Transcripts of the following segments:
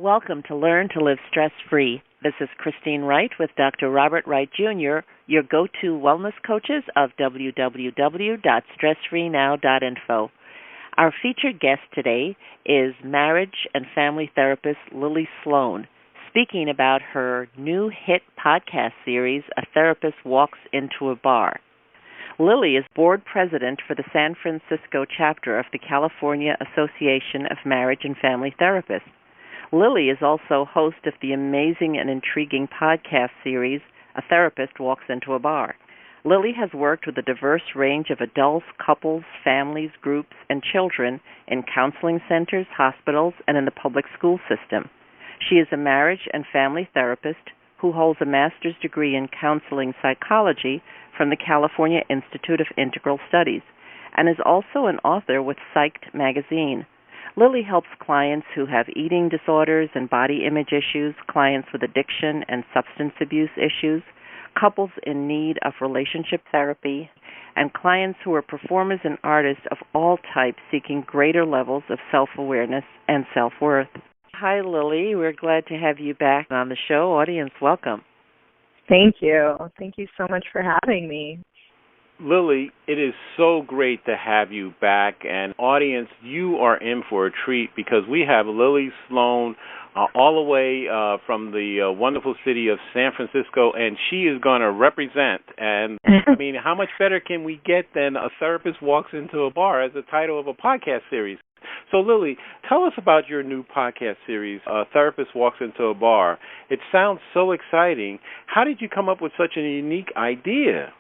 Welcome to Learn to Live Stress-Free. This is Christine Wright with Dr. Robert Wright Jr., your go-to wellness coaches of www.stressfreenow.info. Our featured guest today is marriage and family therapist Lily Sloane, speaking about her new hit podcast series, A Therapist Walks into a Bar. Lily is board president for the San Francisco chapter of the California Association of Marriage and Family Therapists. Lily is also host of the amazing and intriguing podcast series, A Therapist Walks into a Bar. Lily has worked with a diverse range of adults, couples, families, groups, and children in counseling centers, hospitals, and in the public school system. She is a marriage and family therapist who holds a master's degree in counseling psychology from the California Institute of Integral Studies and is also an author with Psyched magazine. Lily helps clients who have eating disorders and body image issues, clients with addiction and substance abuse issues, couples in need of relationship therapy, and clients who are performers and artists of all types seeking greater levels of self-awareness and self-worth. Hi, Lily. We're glad to have you back on the show. Audience, welcome. Thank you. Thank you so much for having me. Lily, it is so great to have you back. And audience, you are in for a treat because we have Lily Sloane all the way from the wonderful city of San Francisco, and she is going to represent. And, I mean, how much better can we get than A Therapist Walks into a Bar as the title of a podcast series? So, Lily, tell us about your new podcast series, A Therapist Walks into a Bar. It sounds so exciting. How did you come up with such a unique idea?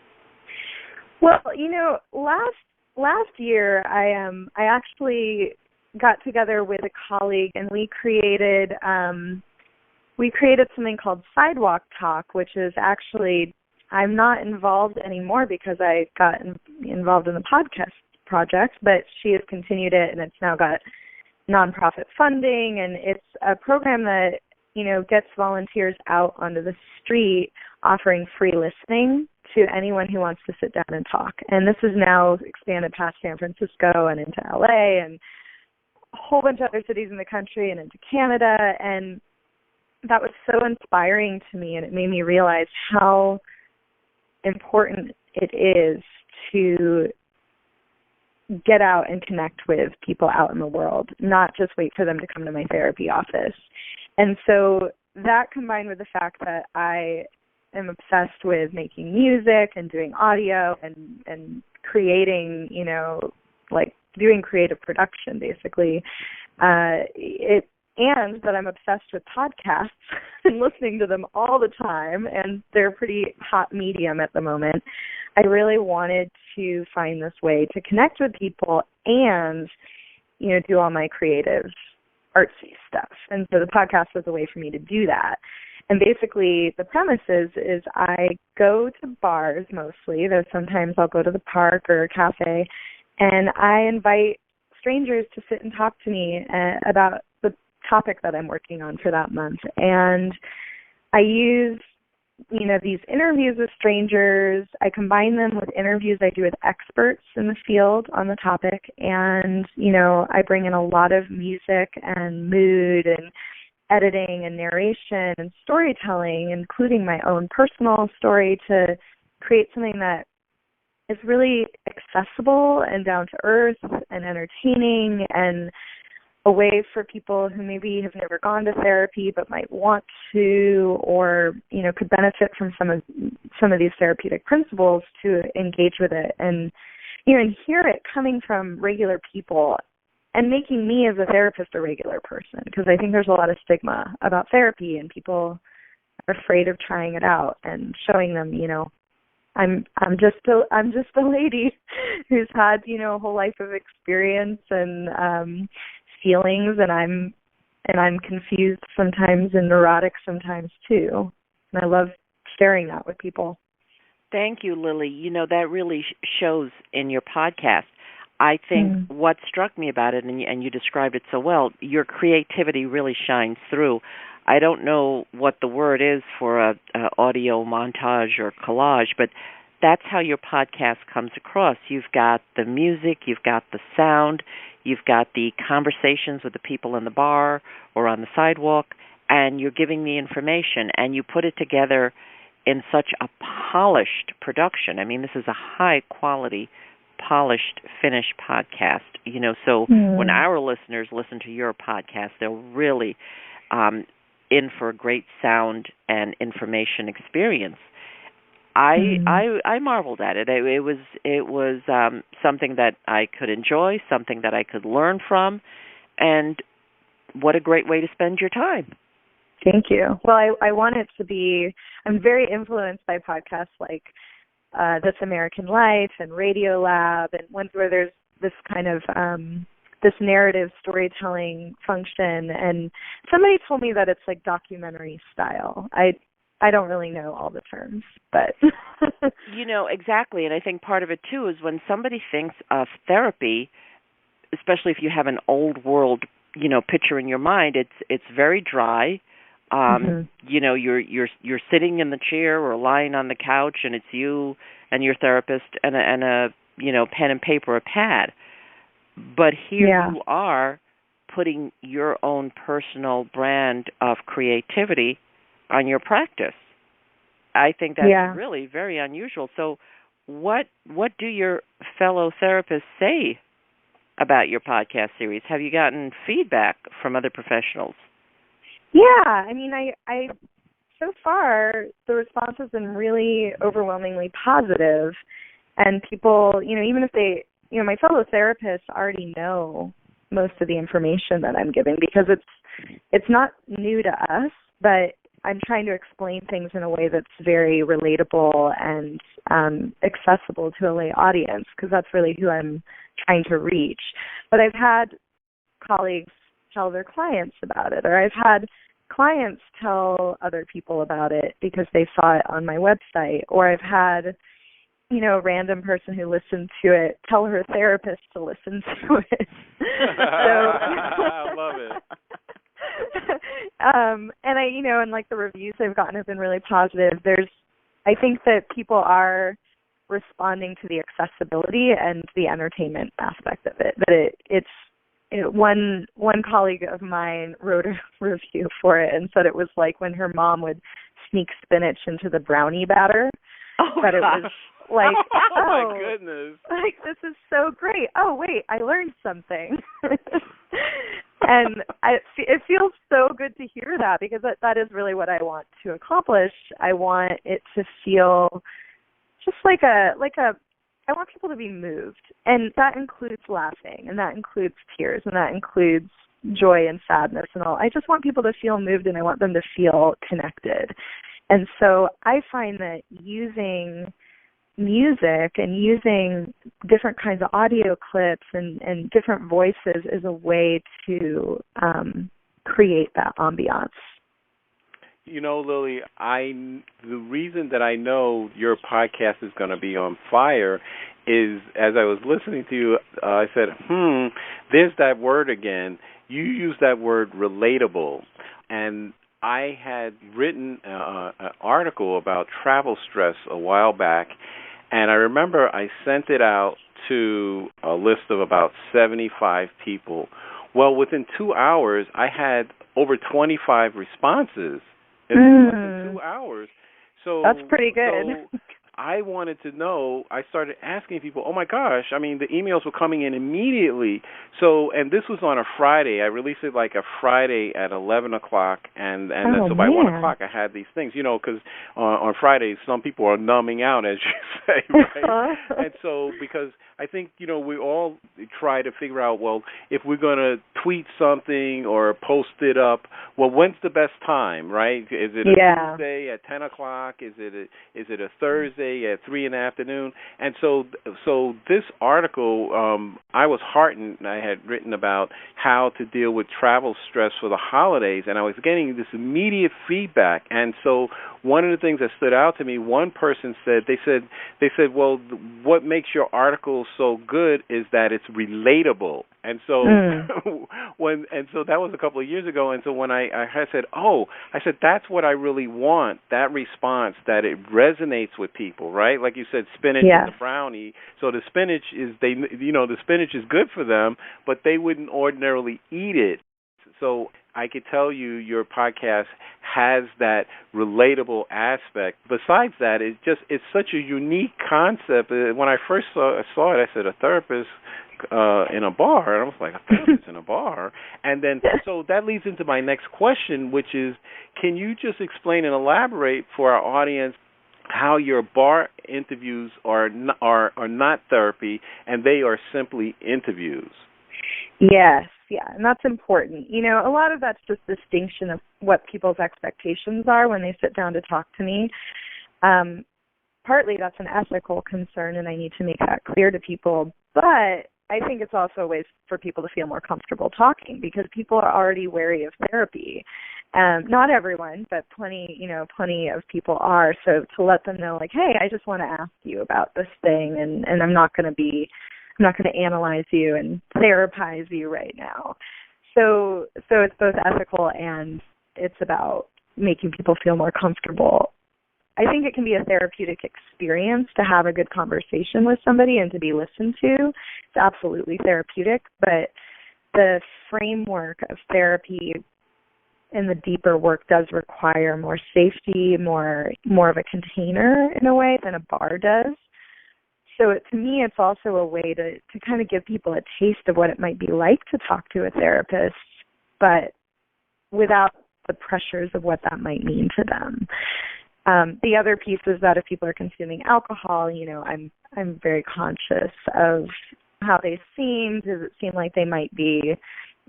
Well, you know, last year I actually got together with a colleague and we created something called Sidewalk Talk, which is actually I'm not involved anymore because I got involved in the podcast project, but she has continued it and it's now got nonprofit funding, and it's a program that, you know, gets volunteers out onto the street offering free listening to anyone who wants to sit down and talk. And this is now expanded past San Francisco and into LA and a whole bunch of other cities in the country and into Canada. And that was so inspiring to me, and it made me realize how important it is to get out and connect with people out in the world, not just wait for them to come to my therapy office. And so that, combined with the fact that I am obsessed with making music and doing audio and creating, you know, like doing creative production basically, and that I'm obsessed with podcasts and listening to them all the time, and they're a pretty hot medium at the moment. I really wanted to find this way to connect with people and, you know, do all my creative artsy stuff. And so the podcast was a way for me to do that. And basically the premise is I go to bars mostly, though sometimes I'll go to the park or a cafe, and I invite strangers to sit and talk to me about the topic that I'm working on for that month. And I use, you know, these interviews with strangers. I combine them with interviews I do with experts in the field on the topic. And, you know, I bring in a lot of music and mood and editing and narration and storytelling, including my own personal story, to create something that is really accessible and down to earth and entertaining, and a way for people who maybe have never gone to therapy but might want to, or, you know, could benefit from some of these therapeutic principles, to engage with it and, you know, and hear it coming from regular people, and making me as a therapist a regular person, because I think there's a lot of stigma about therapy and people are afraid of trying it out, and showing them, you know, I'm just a lady who's had, you know, a whole life of experience and feelings, and I'm confused sometimes and neurotic sometimes too. And I love sharing that with people. Thank you, Lily. You know, that really shows in your podcast. I think what struck me about it, and you described it so well, your creativity really shines through. I don't know what the word is for a audio montage or collage, but that's how your podcast comes across. You've got the music, you've got the sound, you've got the conversations with the people in the bar or on the sidewalk, and you're giving the information, and you put it together in such a polished production. I mean, this is a high-quality, polished, finished podcast. So when our listeners listen to your podcast, they'll really in for a great sound and information experience. I marveled at it. It was something that I could enjoy, something that I could learn from, and what a great way to spend your time. Thank you. Well, I want it to be, I'm very influenced by podcasts like This American Life and Radio Lab, and ones where there's this kind of this narrative storytelling function. And somebody told me that it's like documentary style. I don't really know all the terms, but exactly. And I think part of it too is when somebody thinks of therapy, especially if you have an old world, picture in your mind, it's very dry. You're sitting in the chair or lying on the couch, and it's you and your therapist and a pen and paper, a pad. But here you are putting your own personal brand of creativity on your practice. I think that's really very unusual. So what do your fellow therapists say about your podcast series? Have you gotten feedback from other professionals? Yeah, I mean, I so far the response has been really overwhelmingly positive, and people, even if they, my fellow therapists already know most of the information that I'm giving, because it's not new to us, but I'm trying to explain things in a way that's very relatable and accessible to a lay audience, because that's really who I'm trying to reach. But I've had colleagues tell their clients about it, or I've had clients tell other people about it because they saw it on my website, or I've had, a random person who listened to it tell her therapist to listen to it. I love it. And and like the reviews I've gotten have been really positive. I think that people are responding to the accessibility and the entertainment aspect of it. That one colleague of mine wrote a review for it and said it was like when her mom would sneak spinach into the brownie batter. But it was like, oh my goodness, like, this is so great. Oh wait, I learned something. And it feels so good to hear that, because that is really what I want to accomplish. I want it to feel just like I want people to be moved, and that includes laughing, and that includes tears, and that includes joy and sadness and all. I just want people to feel moved, and I want them to feel connected. And so I find that using music and using different kinds of audio clips and different voices is a way to create that ambiance. Lily, the reason that I know your podcast is going to be on fire is, as I was listening to you, I said, there's that word again. You use that word, relatable. And I had written an article about travel stress a while back, and I remember I sent it out to a list of about 75 people. Well, within 2 hours, I had over 25 responses. In 2 hours. So that's pretty good. So I wanted to know, I started asking people, oh my gosh, I mean, the emails were coming in immediately. So, and this was on a Friday. I released it like a Friday at 11 o'clock, and so by 1 o'clock I had these things, because on Fridays some people are numbing out, as you say, right? And so, because I think, we all try to figure out, well, if we're going to tweet something or post it up, well, when's the best time, right? Is it a Tuesday at 10 o'clock? Is it a Thursday at 3 in the afternoon? And so this article, I was heartened. I had written about how to deal with travel stress for the holidays, and I was getting this immediate feedback. And so one of the things that stood out to me, one person said, they said, well, what makes your article so good is that it's relatable. And so so that was a couple of years ago. And so when I said, that's what I really want, that response, that it resonates with people, right? Like you said, spinach and the brownie. So the spinach the spinach is good for them, but they wouldn't ordinarily eat it. So I could tell you your podcast has that relatable aspect. Besides that, it's such a unique concept. When I first saw it, I said, a therapist in a bar, and I was like, a therapist in a bar? And then, so that leads into my next question, which is, can you just explain and elaborate for our audience how your bar interviews are not therapy, and they are simply interviews? Yes, and that's important. A lot of that's just distinction of what people's expectations are when they sit down to talk to me. Partly that's an ethical concern, and I need to make that clear to people. But I think it's also a way for people to feel more comfortable talking, because people are already wary of therapy. Not everyone, but plenty of people are. So to let them know, like, hey, I just want to ask you about this thing, and I'm not going to analyze you and therapize you right now. So it's both ethical and it's about making people feel more comfortable. I think it can be a therapeutic experience to have a good conversation with somebody and to be listened to. It's absolutely therapeutic, but the framework of therapy and the deeper work does require more safety, more of a container in a way than a bar does. So to me, it's also a way to kind of give people a taste of what it might be like to talk to a therapist, but without the pressures of what that might mean to them. The other piece is that if people are consuming alcohol, I'm very conscious of how they seem. Does it seem like they might be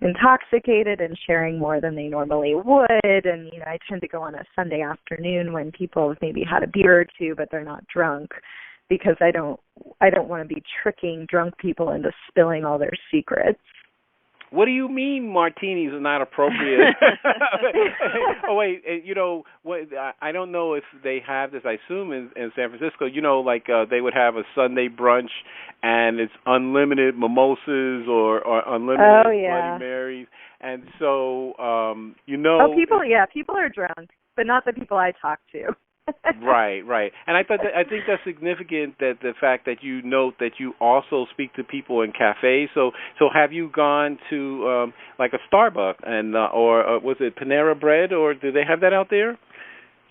intoxicated and sharing more than they normally would? And I tend to go on a Sunday afternoon when people have maybe had a beer or two, but they're not drunk, because I don't want to be tricking drunk people into spilling all their secrets. What do you mean martinis are not appropriate? Oh, wait, I don't know if they have this. I assume in San Francisco, they would have a Sunday brunch, and it's unlimited mimosas or unlimited Bloody Marys. And so, people are drunk, but not the people I talk to. Right. And I think that's significant, that the fact that you note that you also speak to people in cafes. So have you gone to like a Starbucks and or was it Panera Bread, or do they have that out there?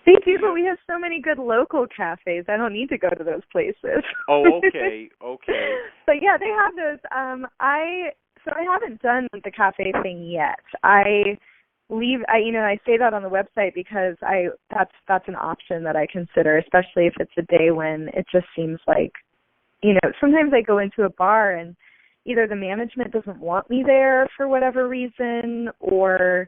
They do, but we have so many good local cafes. I don't need to go to those places. Oh, okay. But yeah, they have those. I haven't done the cafe thing yet. I say that on the website because that's an option that I consider, especially if it's a day when it just seems like, sometimes I go into a bar and either the management doesn't want me there for whatever reason, or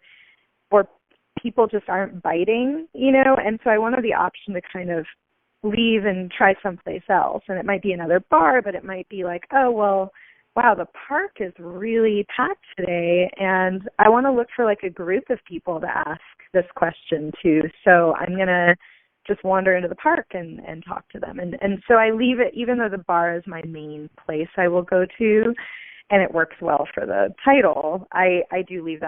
people just aren't biting, and so I wanted the option to kind of leave and try someplace else. And it might be another bar, but it might be like, oh, well, wow, the park is really packed today, and I want to look for like a group of people to ask this question to. So I'm going to just wander into the park and talk to them. And so I leave it, even though the bar is my main place I will go to, and it works well for the title, I do leave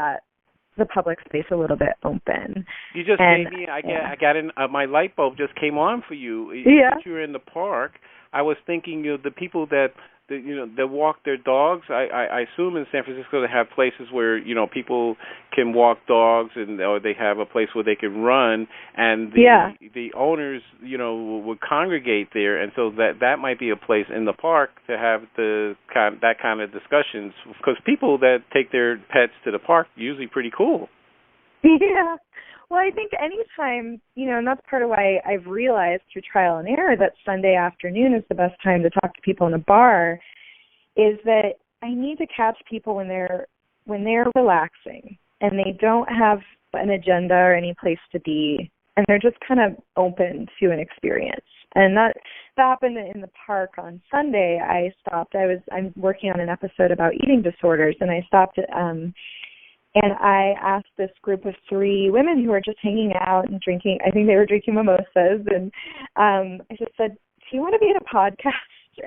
the public space a little bit open. You just gave me, I got in, my light bulb just came on for you. Yeah. If you're in the park, I was thinking, the people that walk their dogs. I assume in San Francisco they have places where people can walk dogs, or they have a place where they can run, and the owners would congregate there, and so that might be a place in the park to have that kind of discussions, because people that take their pets to the park are usually pretty cool. Yeah. Well, I think anytime, and that's part of why I've realized through trial and error that Sunday afternoon is the best time to talk to people in a bar, is that I need to catch people when they're relaxing and they don't have an agenda or any place to be, and they're just kind of open to an experience. And that happened in the park on Sunday. I'm working on an episode about eating disorders, and I stopped at And I asked this group of 3 women who were just hanging out and drinking. I think they were drinking mimosas. And I just said, do you want to be in a podcast?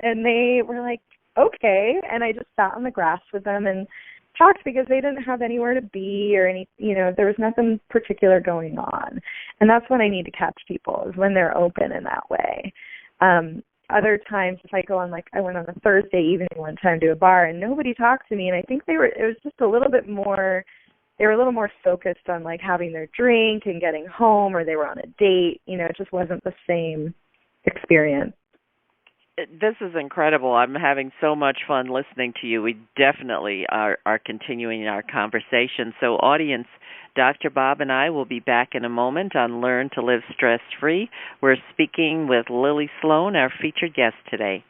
And they were like, okay. And I just sat on the grass with them and talked because they didn't have anywhere to be or any, there was nothing particular going on. And that's when I need to catch people, is when they're open in that way. Other times, if I go on, I went on a Thursday evening one time to a bar and nobody talked to me, and I think it was just a little bit more, they were a little more focused on having their drink and getting home, or they were on a date. It just wasn't the same experience. This is incredible. I'm having so much fun listening to you. We definitely are continuing our conversation. So, audience, Dr. Bob and I will be back in a moment on Learn to Live Stress-Free. We're speaking with Lily Sloane, our featured guest today.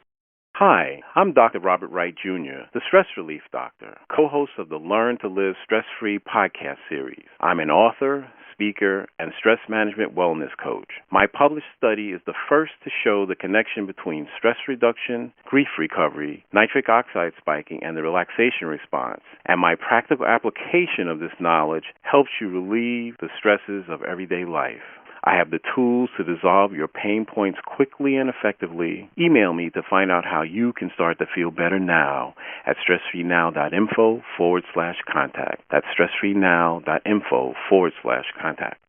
Hi, I'm Dr. Robert Wright, Jr., the Stress Relief Doctor, co-host of the Learn to Live Stress-Free podcast series. I'm an author, speaker, and stress management wellness coach. My published study is the first to show the connection between stress reduction, grief recovery, nitric oxide spiking, and the relaxation response. And my practical application of this knowledge helps you relieve the stresses of everyday life. I have the tools to dissolve your pain points quickly and effectively. Email me to find out how you can start to feel better now at stressfreenow.info/contact. That's stressfreenow.info/contact.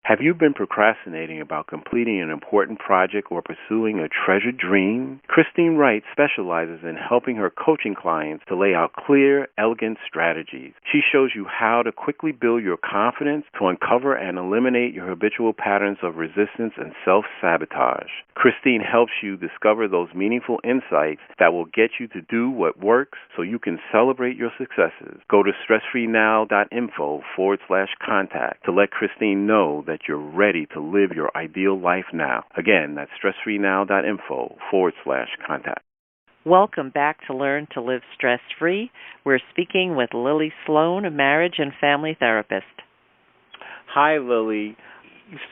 Have you been procrastinating about completing an important project or pursuing a treasured dream? Christine Wright specializes in helping her coaching clients to lay out clear, elegant strategies. She shows you how to quickly build your confidence to uncover and eliminate your habitual patterns of resistance and self-sabotage. Christine helps you discover those meaningful insights that will get you to do what works so you can celebrate your successes. Go to stressfreenow.info/contact to let Christine know that you're ready to live your ideal life now. Again, that's stressfreenow.info/contact. Welcome back to Learn to Live Stress-Free. We're speaking with Lily Sloane, a marriage and family therapist. Hi, Lily.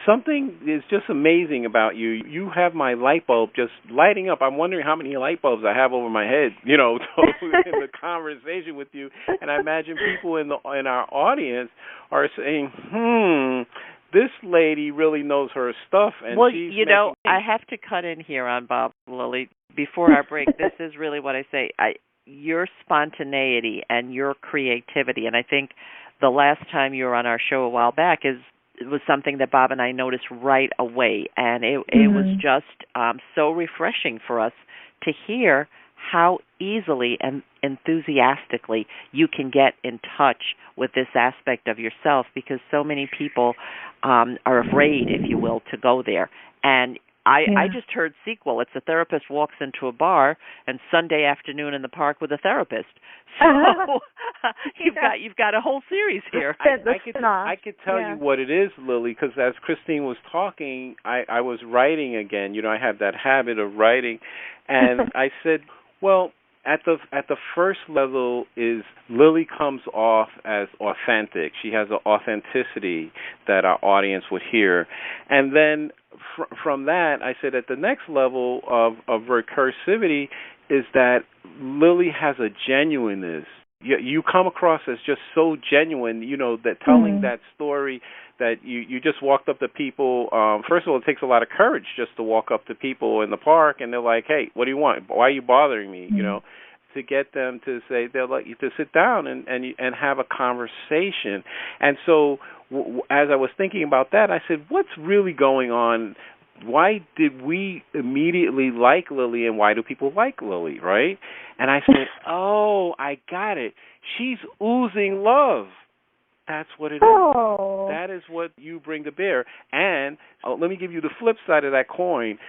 Something is just amazing about you. You have my light bulb just lighting up. I'm wondering how many light bulbs I have over my head, in the conversation with you. And I imagine people in our audience are saying, this lady really knows her stuff. And well, she's I have to cut in here on Bob, Lily, before our break. This is really what I say. Your spontaneity and your creativity, and I think the last time you were on our show a while back it was something that Bob and I noticed right away, and it was just so refreshing for us to hear how easily and enthusiastically you can get in touch with this aspect of yourself, because so many people are afraid, if you will, to go there. And I just heard sequel. It's a therapist walks into a bar and Sunday afternoon in the park with a therapist. So you've got a whole series here. I could tell you what it is, Lily, because as Christine was talking, I was writing again. I have that habit of writing, and I said, well, at the first level is Lily comes off as authentic. She has an authenticity that our audience would hear. And then from that, I said at the next level of recursivity is that Lily has a genuineness. You come across as just so genuine, that telling that story that you just walked up to people. First of all, it takes a lot of courage just to walk up to people in the park, and they're like, hey, what do you want? Why are you bothering me? To get them to say, they'll let you to sit down and have a conversation. And so as I was thinking about that, I said, what's really going on? Why did we immediately like Lily, and why do people like Lily, right? And I said, oh, I got it. She's oozing love. That's what it is. That is what you bring to bear. And let me give you the flip side of that coin.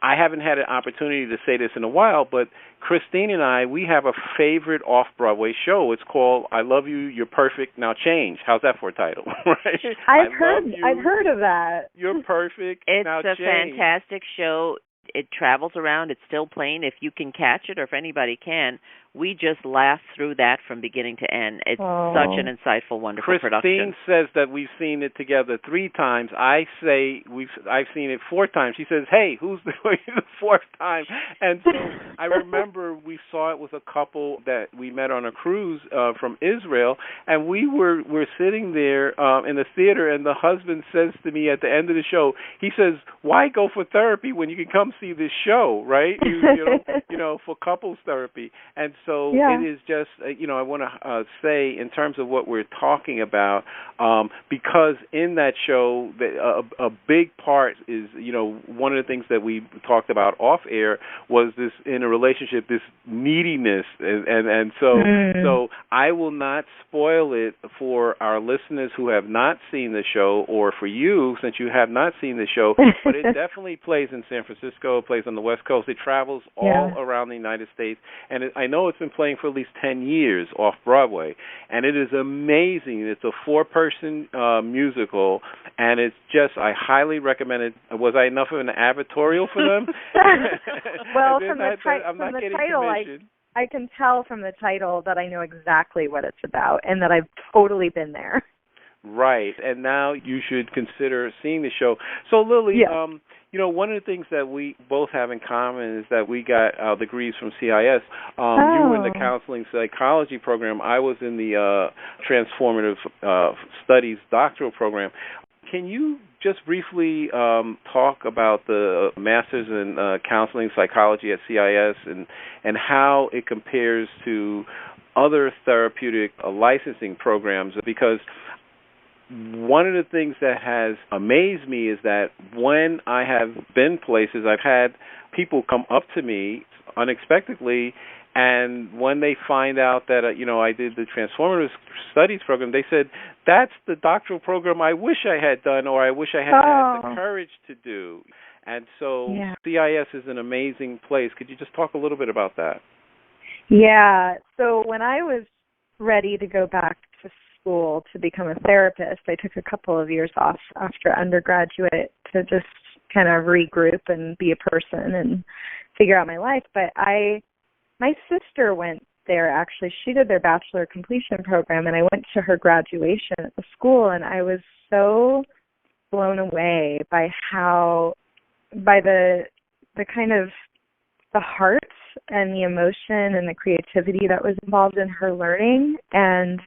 I haven't had an opportunity to say this in a while, but Christine and I, we have a favorite off-Broadway show. It's called I Love You, You're Perfect, Now Change. How's that for a title? Right? I've heard of that. You're perfect, now change. It's a fantastic show. It travels around. It's still playing. If you can catch it, or if anybody can, we just laughed through that from beginning to end. It's such an insightful, wonderful production. Christine says that we've seen it together 3 times. I say I've seen it 4 times. She says, "Hey, who's the 4th time?" And so I remember we saw it with a couple that we met on a cruise from Israel, and we're sitting there in the theater, and the husband says to me at the end of the show, he says, "Why go for therapy when you can come see this show, right? For couples therapy." And so it is just, I want to say in terms of what we're talking about, because in that show, a big part is, one of the things that we talked about off air was this, in a relationship, this neediness. And so I will not spoil it for our listeners who have not seen the show, or for you, since you have not seen the show, but it definitely plays in San Francisco, it plays on the West Coast. It travels all around the United States, and I know it's been playing for at least 10 years off Broadway, and it is amazing. It's a 4-person musical, and it's just, I highly recommend it. Was I enough of an advertorial for them? Well, from the title, I can tell from the title that I know exactly what it's about and that I've totally been there. Right, and now you should consider seeing the show. So, Lily, one of the things that we both have in common is that we got our degrees from CIS. You were in the counseling psychology program. I was in the transformative studies doctoral program. Can you just briefly talk about the master's in counseling psychology at CIS and how it compares to other therapeutic licensing programs? Because one of the things that has amazed me is that when I have been places, I've had people come up to me unexpectedly, and when they find out that I did the transformative studies program, they said, "That's the doctoral program I wish I had done, or I wish I had had the courage to do." And so CIS is an amazing place. Could you just talk a little bit about that? Yeah. So when I was ready to go back to school to become a therapist, I took a couple of years off after undergraduate to just kind of regroup and be a person and figure out my life. But my sister went there, actually. She did their bachelor completion program, and I went to her graduation at the school, and I was so blown away by the kind of the heart and the emotion and the creativity that was involved in her learning, and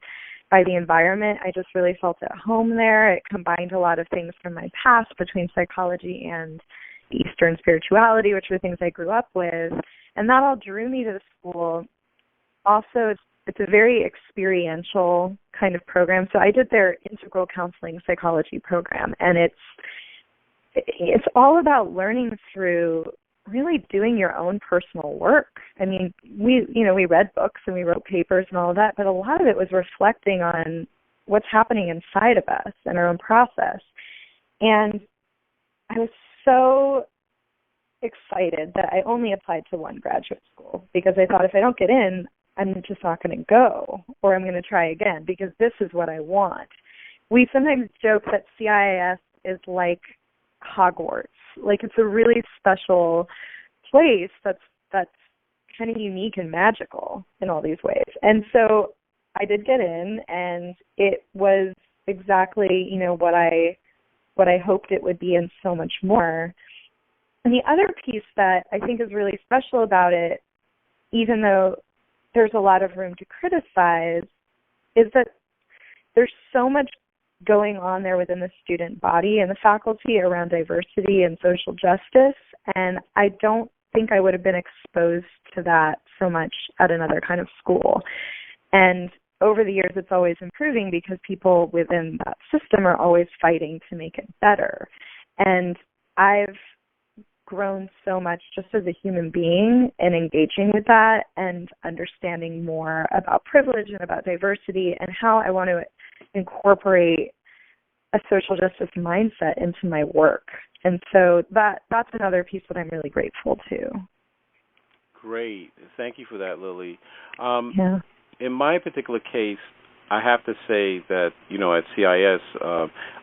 by the environment. I just really felt at home there. It combined a lot of things from my past between psychology and Eastern spirituality, which were things I grew up with, and that all drew me to the school. Also, it's a very experiential kind of program. So I did their integral counseling psychology program, and it's all about learning through really doing your own personal work. I mean, we read books and we wrote papers and all of that, but a lot of it was reflecting on what's happening inside of us and our own process. And I was so excited that I only applied to one graduate school, because I thought if I don't get in, I'm just not going to go, or I'm going to try again, because this is what I want. We sometimes joke that CIS is like Hogwarts. Like, it's a really special place that's kind of unique and magical in all these ways. And so I did get in, and it was exactly, what I hoped it would be, and so much more. And the other piece that I think is really special about it, even though there's a lot of room to criticize, is that there's so much going on there within the student body and the faculty around diversity and social justice, and I don't think I would have been exposed to that so much at another kind of school. And over the years, it's always improving, because people within that system are always fighting to make it better. And I've grown so much just as a human being in engaging with that and understanding more about privilege and about diversity and how I want to incorporate a social justice mindset into my work. And so that's another piece that I'm really grateful to. Great. Thank you for that, Lily. Yeah. In my particular case, I have to say that, at CIS,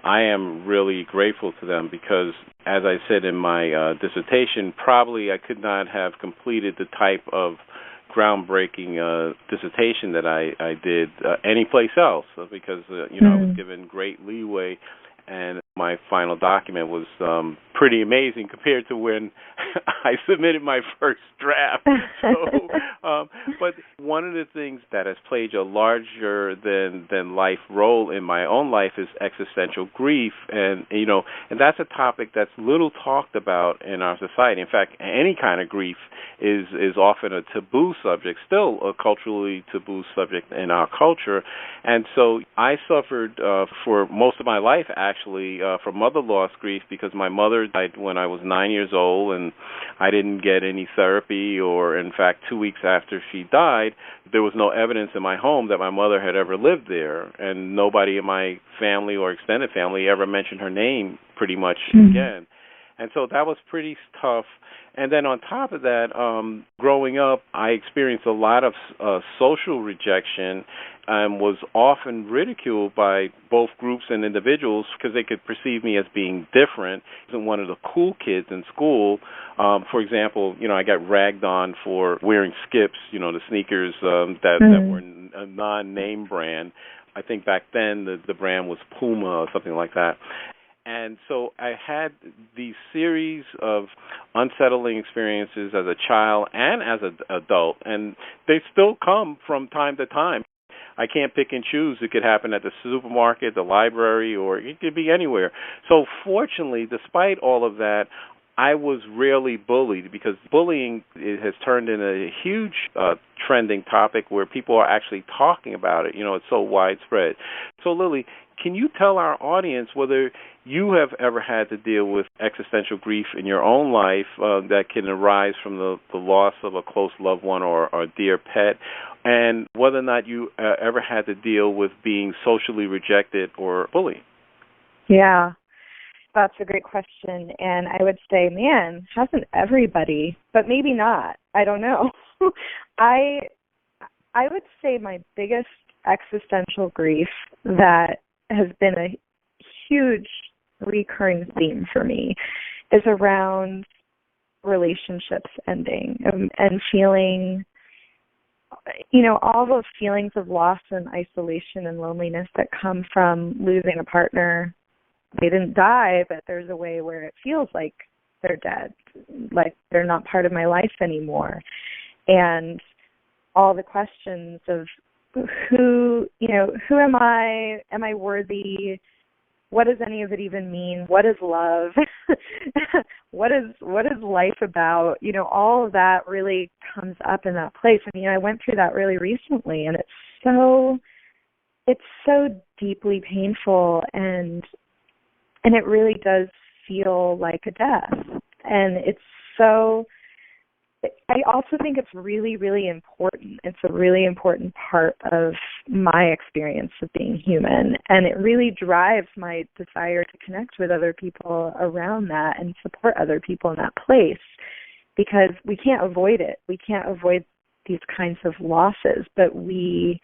I am really grateful to them, because, as I said in my dissertation, probably I could not have completed the type of groundbreaking dissertation that I did anyplace else because I was given great leeway, and my final document was pretty amazing compared to when I submitted my first draft. So, but one of the things that has played a larger than life role in my own life is existential grief, and and that's a topic that's little talked about in our society. In fact, any kind of grief is often a taboo subject, still a culturally taboo subject in our culture. And so I suffered for most of my life, actually, from mother loss grief because my mother died when I was 9 years old, and I didn't get any therapy, or in fact 2 weeks after she died, there was no evidence in my home that my mother had ever lived there, and nobody in my family or extended family ever mentioned her name pretty much again. And so that was pretty tough. And then on top of that, growing up, I experienced a lot of social rejection and was often ridiculed by both groups and individuals because they could perceive me as being different. I wasn't one of the cool kids in school. For example, I got ragged on for wearing Skips, the sneakers that were a non-name brand. I think back then the brand was Puma or something like that. And so I had these series of unsettling experiences as a child and as an adult, and they still come from time to time. I can't pick and choose. It could happen at the supermarket, the library, or it could be anywhere. So fortunately, despite all of that, I was rarely bullied because bullying has turned into a huge trending topic where people are actually talking about it. It's so widespread. So, Lily, can you tell our audience whether you have ever had to deal with existential grief in your own life that can arise from the loss of a close loved one or a dear pet, and whether or not you ever had to deal with being socially rejected or bullied? Yeah, that's a great question. And I would say, man, hasn't everybody, but maybe not. I don't know. I would say my biggest existential grief that has been a huge recurring theme for me is around relationships ending and feeling, all those feelings of loss and isolation and loneliness that come from losing a partner. They didn't die, but there's a way where it feels like they're dead, like they're not part of my life anymore. And all the questions of who am I? Am I worthy? What does any of it even mean? What is love? What is life about? All of that really comes up in that place. I went through that really recently, and it's so deeply painful, and it really does feel like a death. And I also think it's really, really important. It's a really important part of my experience of being human. And it really drives my desire to connect with other people around that and support other people in that place, because we can't avoid it. We can't avoid these kinds of losses, but we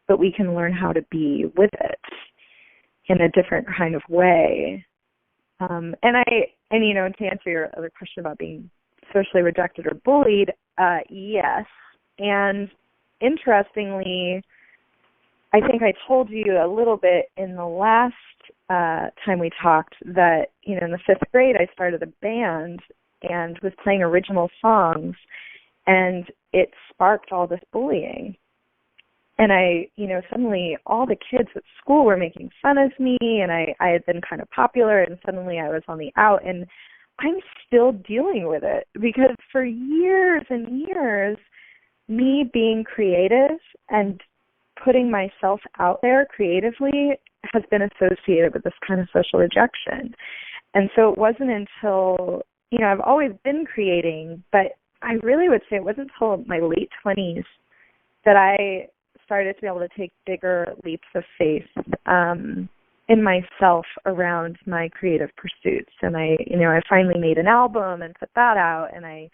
can learn how to be with it in a different kind of way. To answer your other question about being socially rejected or bullied, yes. And interestingly, I think I told you a little bit in the last time we talked that, in the 5th grade I started a band and was playing original songs, and it sparked all this bullying. And suddenly all the kids at school were making fun of me, and I had been kind of popular, and suddenly I was on the out, and I'm still dealing with it because for years and years, me being creative and putting myself out there creatively has been associated with this kind of social rejection. And so it wasn't until, I've always been creating, but I really would say it wasn't until my late 20s that I started to be able to take bigger leaps of faith in myself around my creative pursuits. And I finally made an album and put that out, and I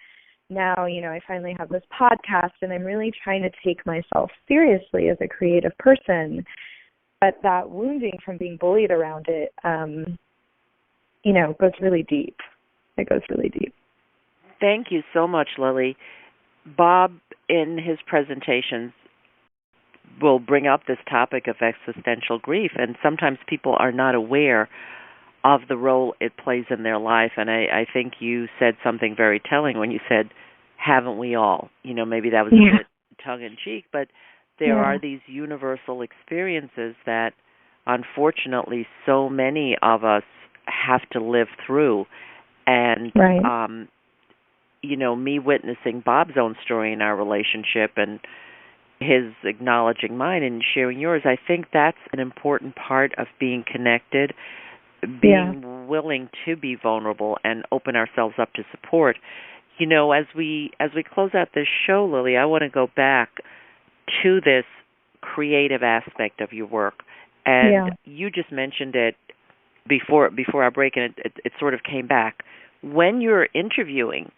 finally have this podcast, and I'm really trying to take myself seriously as a creative person. But that wounding from being bullied around it, goes really deep. It goes really deep. Thank you so much, Lily. Bob, in his presentations, will bring up this topic of existential grief, and sometimes people are not aware of the role it plays in their life. And I think you said something very telling when you said, haven't we all? Maybe that was a bit tongue-in-cheek, but there are these universal experiences that, unfortunately, so many of us have to live through. And, me witnessing Bob's own story in our relationship and his acknowledging mine and sharing yours, I think that's an important part of being connected, being willing to be vulnerable and open ourselves up to support. As we close out this show, Lily, I want to go back to this creative aspect of your work. And you just mentioned it before our break, and it sort of came back. When you're interviewing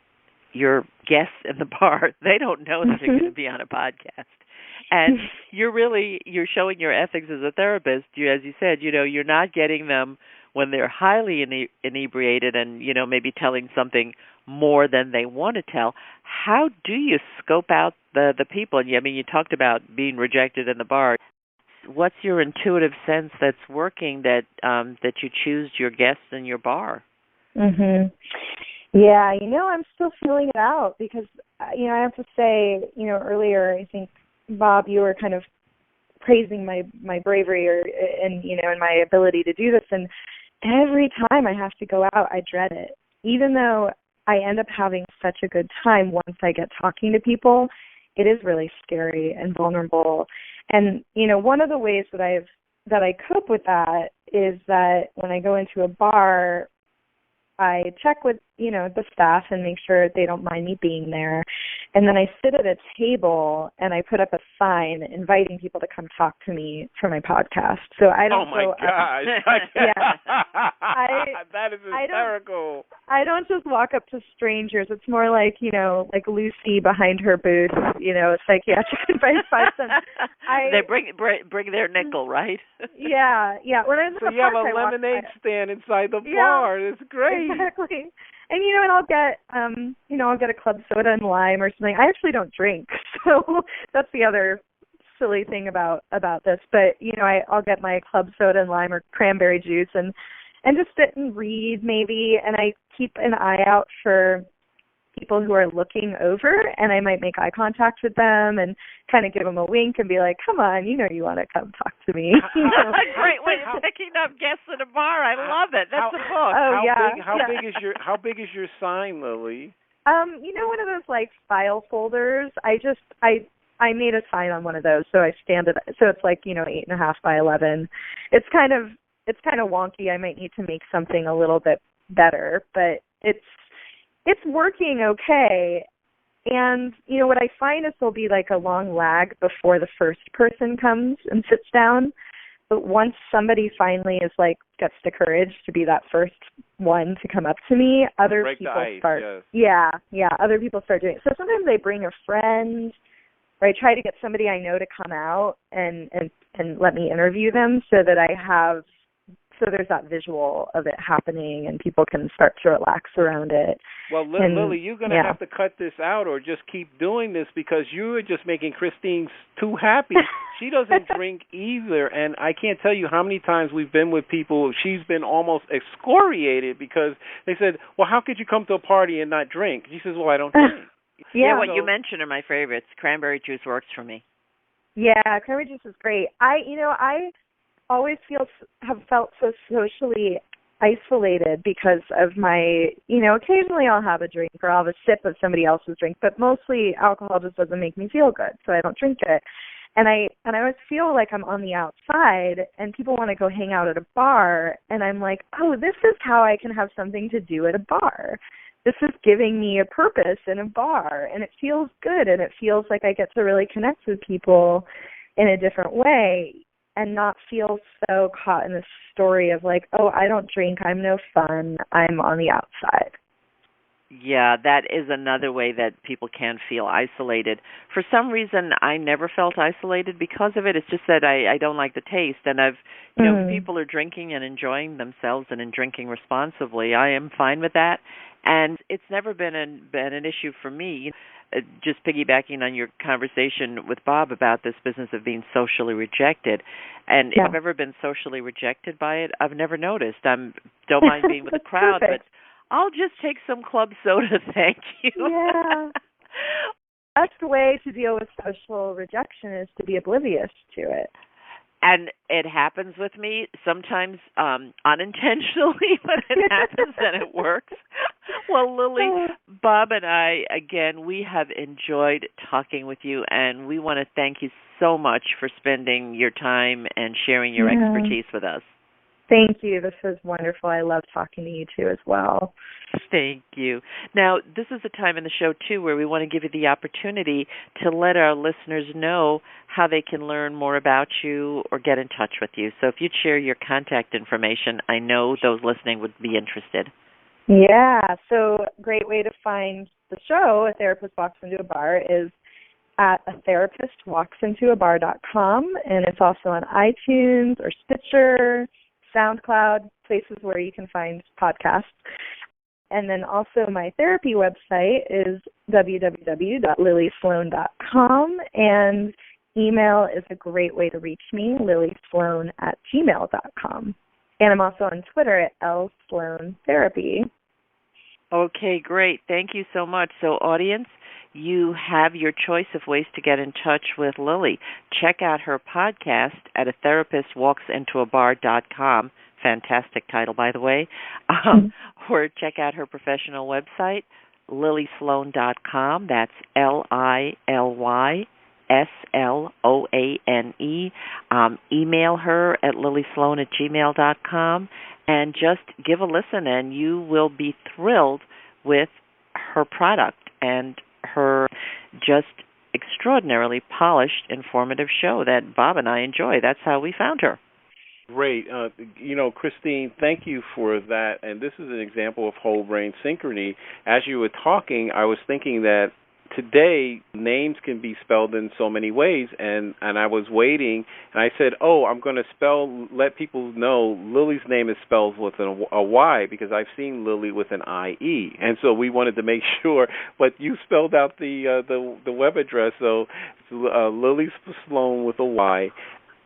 your guests in the bar, they don't know that they're going to be on a podcast. And you're showing your ethics as a therapist. As you said, you're not getting them when they're highly inebriated and, maybe telling something more than they want to tell. How do you scope out the people? And you talked about being rejected in the bar. What's your intuitive sense that's working that you choose your guests in your bar? Yeah, I'm still feeling it out because, I have to say, earlier, I think, Bob, you were kind of praising my bravery and my ability to do this. And every time I have to go out, I dread it. Even though I end up having such a good time once I get talking to people, it is really scary and vulnerable. And, one of the ways that I cope with that is that when I go into a bar, I check with, the staff and make sure they don't mind me being there. And then I sit at a table and I put up a sign inviting people to come talk to me for my podcast. So I don't gosh. That is hysterical. I don't just walk up to strangers. It's more like, like Lucy behind her booth, psychiatric advice 5 cents. They bring their nickel, right? Yeah. When I was so you have a lemonade stand inside the bar. It's great. Exactly. And and I'll get I'll get a club soda and lime or something. I actually don't drink, so that's the other silly thing about this. But I'll get my club soda and lime or cranberry juice and just sit and read maybe. And I keep an eye out for people who are looking over, and I might make eye contact with them and kind of give them a wink and be like, "Come on, you want to come talk to me." Great way of picking up guests at a bar. I love it. That's a book. How big is your sign, Lily? One of those like file folders. I made a sign on one of those, so I stand it. So it's like 8.5 by 11. It's kind of wonky. I might need to make something a little bit better, but it's working okay. And, what I find is there'll be like a long lag before the first person comes and sits down. But once somebody finally gets the courage to be that first one to come up to me, other people start. Yes. Yeah, other people start doing it. So sometimes they bring a friend, or I try to get somebody I know to come out and let me interview them so that there's that visual of it happening and people can start to relax around it. Well, Lily, you're going to have to cut this out or just keep doing this because you are just making Christine too happy. She doesn't drink either, and I can't tell you how many times we've been with people, she's been almost excoriated because they said, well, how could you come to a party and not drink? She says, well, I don't drink. What you mentioned are my favorites. Cranberry juice works for me. Yeah, cranberry juice is great. I always have felt so socially isolated because of my, occasionally I'll have a drink or I'll have a sip of somebody else's drink, but mostly alcohol just doesn't make me feel good, so I don't drink it. And I always feel like I'm on the outside and people want to go hang out at a bar, and I'm like, oh, this is how I can have something to do at a bar. This is giving me a purpose in a bar, and it feels good, and it feels like I get to really connect with people in a different way and not feel so caught in this story of like, oh, I don't drink, I'm no fun, I'm on the outside. Yeah, that is another way that people can feel isolated. For some reason, I never felt isolated because of it. It's just that I don't like the taste. And if people are drinking and enjoying themselves and in drinking responsibly, I am fine with that. And it's never been an issue for me. Just piggybacking on your conversation with Bob about this business of being socially rejected. And if I've ever been socially rejected by it, I've never noticed. Don't mind being with the crowd, perfect. but I'll just take some club soda, thank you. Yeah. Best way to deal with social rejection is to be oblivious to it. And it happens with me sometimes unintentionally, but it happens and it works. Well, Lily, Bob and I, again, we have enjoyed talking with you, and we want to thank you so much for spending your time and sharing your expertise with us. Thank you. This was wonderful. I love talking to you, too, as well. Thank you. Now, this is a time in the show, too, where we want to give you the opportunity to let our listeners know how they can learn more about you or get in touch with you. So if you'd share your contact information, I know those listening would be interested. Yeah. So a great way to find the show, A Therapist Walks Into a Bar, is at atherapistwalksintoabar.com, and it's also on iTunes or Stitcher, SoundCloud, places where you can find podcasts. And then also my therapy website is www.lilysloane.com, and email is a great way to reach me, lilysloane@gmail.com. And I'm also on Twitter at @LSloaneTherapy. Okay, great. Thank you so much. So, audience, you have your choice of ways to get in touch with Lily. Check out her podcast at atherapistwalksintoabar.com. Fantastic title, by the way. Or check out her professional website, lilysloane.com. That's LILYSLOANE. Email her at lilysloane@gmail.com. And just give a listen, and you will be thrilled with her product and her just extraordinarily polished, informative show that Bob and I enjoy. That's how we found her. Great. Christine, thank you for that. And this is an example of whole brain synchrony. As you were talking, I was thinking that today names can be spelled in so many ways, and I was waiting, and I said, I'm going to let people know Lily's name is spelled with a Y, because I've seen Lily with an IE, and so we wanted to make sure, but you spelled out the web address, so it's Lily Sloane with a Y,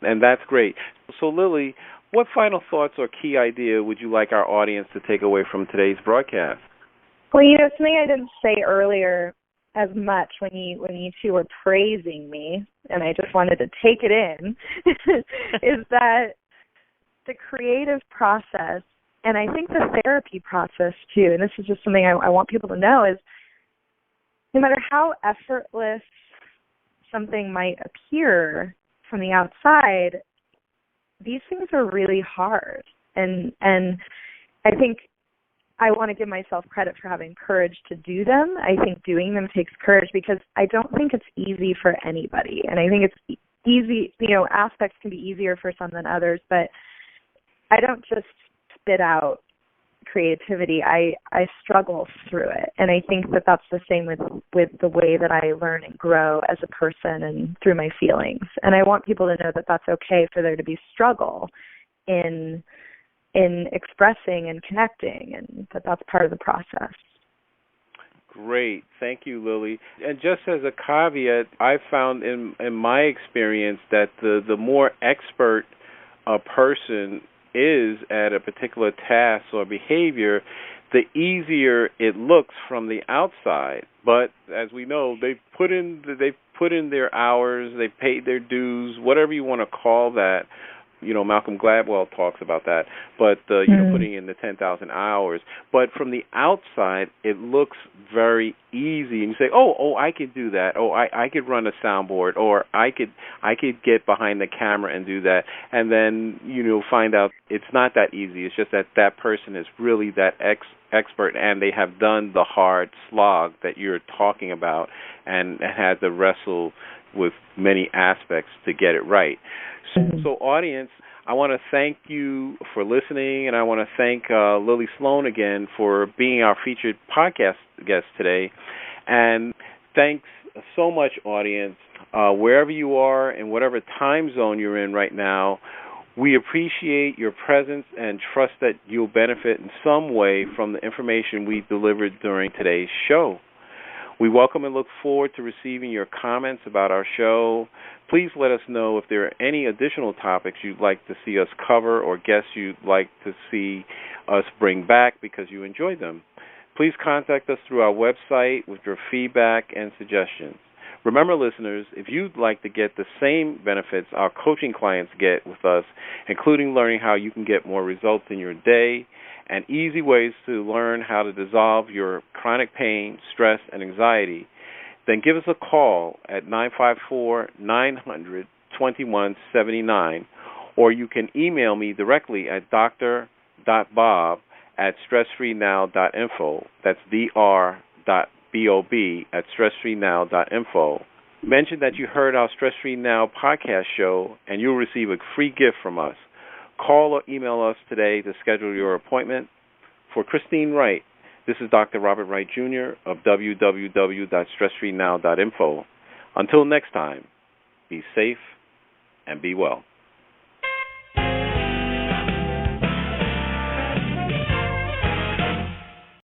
and that's great. So Lily, what final thoughts or key idea would you like our audience to take away from today's broadcast? Well, something I didn't say earlier as much when you two were praising me, and I just wanted to take it in, is that the creative process, and I think the therapy process too, and this is just something I want people to know, is no matter how effortless something might appear from the outside, these things are really hard. And I think I want to give myself credit for having courage to do them. I think doing them takes courage, because I don't think it's easy for anybody. And I think it's easy, aspects can be easier for some than others, but I don't just spit out creativity. I struggle through it. And I think that that's the same with the way that I learn and grow as a person and through my feelings. And I want people to know that that's okay for there to be struggle in expressing and connecting, and that's part of the process. Great. Thank you, Lily. And just as a caveat, I've found in my experience that the more expert a person is at a particular task or behavior, the easier it looks from the outside. But as we know, they've put in their hours, they've paid their dues, whatever you want to call that. Malcolm Gladwell talks about that, but putting in the 10,000 hours. But from the outside, it looks very easy, and you say, "Oh, I could do that. Oh, I could run a soundboard, or I could get behind the camera and do that." And then find out it's not that easy. It's just that person is really that expert, and they have done the hard slog that you're talking about and had to wrestle with many aspects to get it right. So audience, I want to thank you for listening, and I want to thank Lily Sloane again for being our featured podcast guest today. And thanks so much, audience. Wherever you are and whatever time zone you're in right now, we appreciate your presence and trust that you'll benefit in some way from the information we delivered during today's show. We welcome and look forward to receiving your comments about our show. Please let us know if there are any additional topics you'd like to see us cover or guests you'd like to see us bring back because you enjoyed them. Please contact us through our website with your feedback and suggestions. Remember, listeners, if you'd like to get the same benefits our coaching clients get with us, including learning how you can get more results in your day and easy ways to learn how to dissolve your chronic pain, stress, and anxiety, then give us a call at 954-900-2179, or you can email me directly at dr.bob@stressfreenow.info. That's dr.bob@stressfreenow.info. Mention that you heard our Stress Free Now podcast show, and you'll receive a free gift from us. Call or email us today to schedule your appointment. For Christine Wright, this is Dr. Robert Wright, Jr. of www.stressfreenow.info. Until next time, be safe and be well.